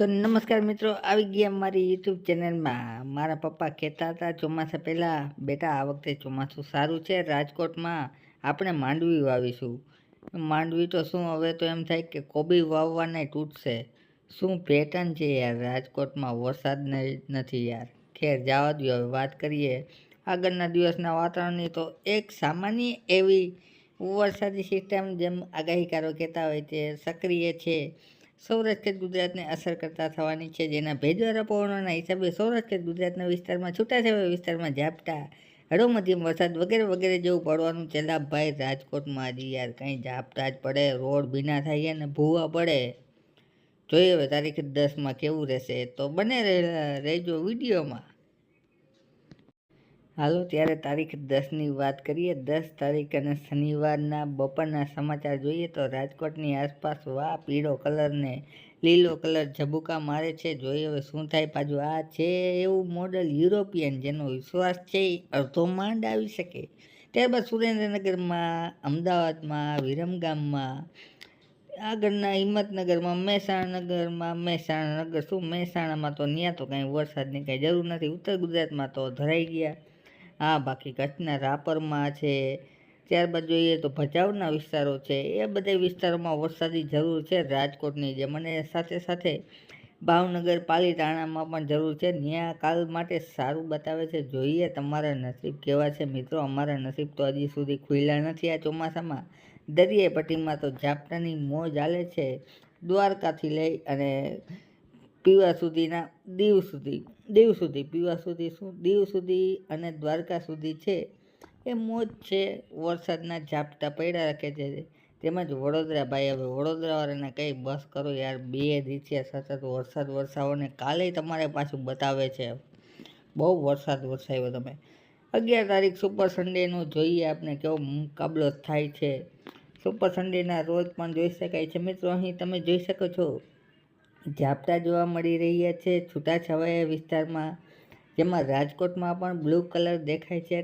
તો નમસ્કાર મિત્રો, આવી ગયા મારી યુટ્યુબ ચેનલમાં. મારા પપ્પા કહેતા હતા ચોમાસા પહેલાં, બેટા આ વખતે ચોમાસું સારું છે, રાજકોટમાં આપણે માંડવી વાવીશું. માંડવી તો શું, હવે તો એમ થાય કે કોબી વાવવાને તૂટશે. શું પેટર્ન છે યાર, રાજકોટમાં વરસાદ નથી યાર. ખેર જવા દો, હવે વાત કરીએ આગળના દિવસના વાતાવરણની. તો એક સામાન્ય એવી વરસાદી સિસ્ટમ, જેમ આગાહીકારો કહેતા હોય તે સક્રિય છે, સૌરાષ્ટ્ર ગુજરાતને અસર કરતા થવાની છે, જેના ભેજવાળા પવનોના હિસાબે સૌરાષ્ટ્ર ગુજરાતના વિસ્તારમાં છૂટાછવાયા વિસ્તારમાં ઝાપટા, હળવો મધ્યમ વરસાદ વગેરે વગેરે જેવું પડવાનું છે. ભાઈ રાજકોટમાં હજી યાર કંઈ ઝાપટા જ પડે, રોડ ભીના થાય અને ભૂવા પડે. જોઈએ હવે તારીખ 10માં કેવું રહેશે, તો બને રહેજો વિડીયોમાં. હાલો ત્યારે તારીખ 10ની વાત કરીએ. 10 તારીખ અને શનિવારના બપોરના સમાચાર જોઈએ તો રાજકોટની આસપાસ પીળો કલર ને લીલો કલર ઝબુકા મારે છે. જોઈએ હવે શું થાય. પાછું આ છે એવું મોડલ યુરોપિયન, જેનો વિશ્વાસ છે અડધો માંડ આવી શકે. ત્યારબાદ સુરેન્દ્રનગરમાં, અમદાવાદમાં, વિરમગામમાં, આગળના હિંમતનગરમાં, મહેસાણાનગર શું મહેસાણામાં તો ત્યાં તો કાંઈ વરસાદની કાંઈ જરૂર નથી. ઉત્તર ગુજરાતમાં તો ધરાઈ ગયા. બાકી કચ્છના રાપરમાં છે. ત્યારબાદ જોઈએ તો ભચાઉના વિસ્તારો છે, એ બધા વિસ્તારોમાં વરસાદની જરૂર છે રાજકોટની જેમ. અને સાથે સાથે ભાવનગર, પાલીતાણામાં પણ જરૂર છે. ત્યાં કાલ માટે સારું બતાવે છે. જોઈએ તમારા નસીબ કેવા છે મિત્રો. અમારા નસીબ તો હજી સુધી ખુલ્યા નથી આ ચોમાસામાં. દરિયાઈ પટ્ટીમાં તો ઝાપટાની મોજ ચાલે છે. દ્વારકાથી લઈ અને પીવા સુધીના દીવ સુધી અને દ્વારકા સુધી છે એ મોજ છે. વરસાદના ઝાપટા પડ્યા રાખે છે. તેમજ વડોદરા, ભાઈ હવે વડોદરાવાળાને કંઈ બસ કરો યાર, 2 દિવસથી સતત વરસાદ વરસાવો ને કાલે તમારે પાછું બતાવે છે બહુ વરસાદ વરસાવ્યો તમે. 11 તારીખ સુપર સન્ડેનું જોઈએ આપણે કેવો મુકાબલો થાય છે. સુપર સન્ડેના રોજ પણ જોઈ શકાય છે મિત્રો. અહીં તમે જોઈ શકો છો ઝાપટા જોવા મળી રહ્યા છે છૂટાછવાયા વિસ્તારમાં, જેમાં રાજકોટમાં પણ બ્લુ કલર દેખાય છે.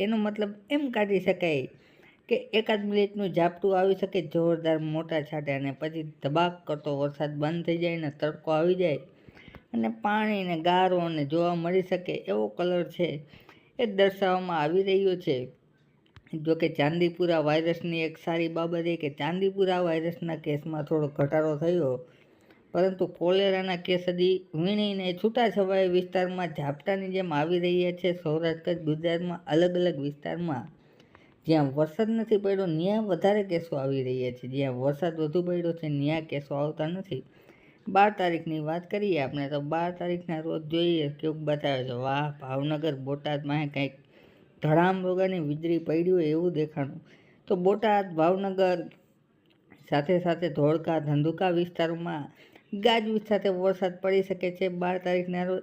એનો મતલબ એમ કાઢી શકાય કે એકાદ મિનિટનું ઝાપટું આવી શકે જોરદાર મોટા છાંટા, અને પછી ધબાક કરતો વરસાદ બંધ થઈ જાય ને તડકો આવી જાય અને પાણીને ગારોને જોવા મળી શકે એવો કલર છે એ દર્શાવવામાં આવી રહ્યો છે. જોકે ચાંદીપુરા વાયરસની એક સારી બાબત એ કે ચાંદીપુરા વાયરસના કેસમાં થોડો ઘટાડો થયો, પરંતુ કોલેરાના કેસ હજી વીણીને છૂટાછવાયા વિસ્તારમાં ઝાપટાની જેમ આવી રહ્યા છે. સૌરાષ્ટ્ર ગુજરાતમાં અલગ અલગ વિસ્તારમાં જ્યાં વરસાદ નથી પડ્યો ત્યાં વધારે કેસો આવી રહ્યા છે, જ્યાં વરસાદ વધુ પડ્યો છે ત્યાં કેસો આવતા નથી. 12 તારીખની વાત કરીએ આપણે તો 12 તારીખના રોજ જોઈએ કેવું બતાવે છે. ભાવનગર, બોટાદમાં કંઈક ધડામ વગરની વીજળી પડી હોય એવું દેખાણું. તો બોટાદ, ભાવનગર સાથે સાથે ધોળકા, ધંધુકા વિસ્તારોમાં ગાજવીજ સાથે વરસાદ પડી શકે છે 12 તારીખના રોજ.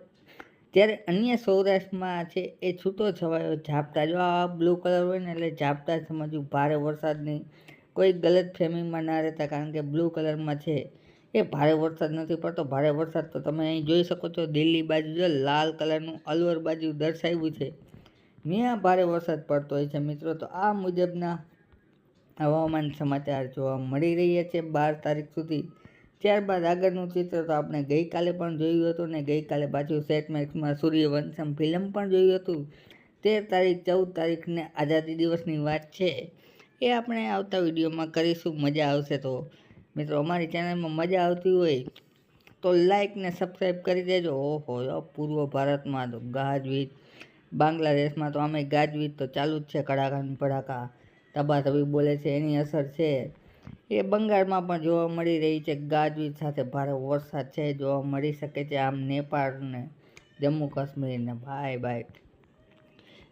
ત્યારે અન્ય સૌરાષ્ટ્રમાં છે એ છૂટો છવાયો ઝાપટા. જો આ બ્લુ કલર હોય ને એટલે ઝાપટા સમજવું, ભારે વરસાદની કોઈ ગલત ફેમીમાં ના રહેતા, કારણ કે બ્લુ કલરમાં છે એ ભારે વરસાદ નથી પડતો. ભારે વરસાદ તો તમે અહીં જોઈ શકો છો, દિલ્હી બાજુ જો લાલ કલરનું અલવર બાજુ દર્શાવ્યું છે, ત્યાં ભારે વરસાદ પડતો હોય છે મિત્રો. તો આ મુજબના હવામાન સમાચાર જોવા મળી રહ્યા છે 12 તારીખ સુધી. ત્યારબાદ આગળનું ચિત્ર તો આપણે ગઈકાલે પણ જોયું હતું ને ગઈકાલે પાછું સેટ મેક્સમાં સૂર્યવંશમ ફિલ્મ પણ જોયું હતું. 13 તારીખ, 14 તારીખને આઝાદી દિવસની વાત છે એ આપણે આવતા વિડીયોમાં કરીશું. મજા આવશે તો મિત્રો. અમારી ચેનલમાં મજા આવતી હોય તો લાઈક ને સબસ્ક્રાઈબ કરી દેજો. ઓહો, પૂર્વ ભારતમાં તો ગાજવીજ, બાંગ્લાદેશમાં તો અમે ગાજવીજ તો ચાલુ જ છે, કડાકા ભડાકા, તબાતબી બોલે છે, એની અસર છે એ બંગાળમાં પણ જોવા મળી રહી છે. ગાજવીજ સાથે ભારે વરસાદ છે જોવા મળી શકે છે. આમ નેપાળ ને જમ્મુ કાશ્મીર ને ભાઈ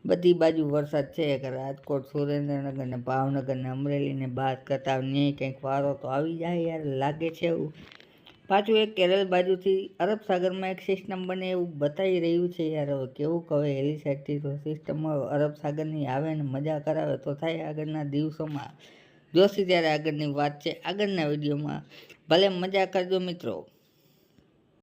બધી બાજુ વરસાદ છે. રાજકોટ, સુરેન્દ્રનગર ને ભાવનગર ને અમરેલી ને બાદ કરતા ન્યાય કંઈક વારો તો આવી જાય યાર, લાગે છે એવું. પાછું એક કેરળ બાજુથી અરબ સાગરમાં એક સિસ્ટમ બને એવું બતાવી રહ્યું છે યાર. હવે કેવું કહે, એલી સાઈડથી તો સિસ્ટમ અરબ સાગરની આવે ને મજા કરાવે તો થાય આગળના દિવસોમાં. જોશી ત્યારે આગળની વાત છે આગળના વિડીયોમાં. ભલે મજા કરજો મિત્રો.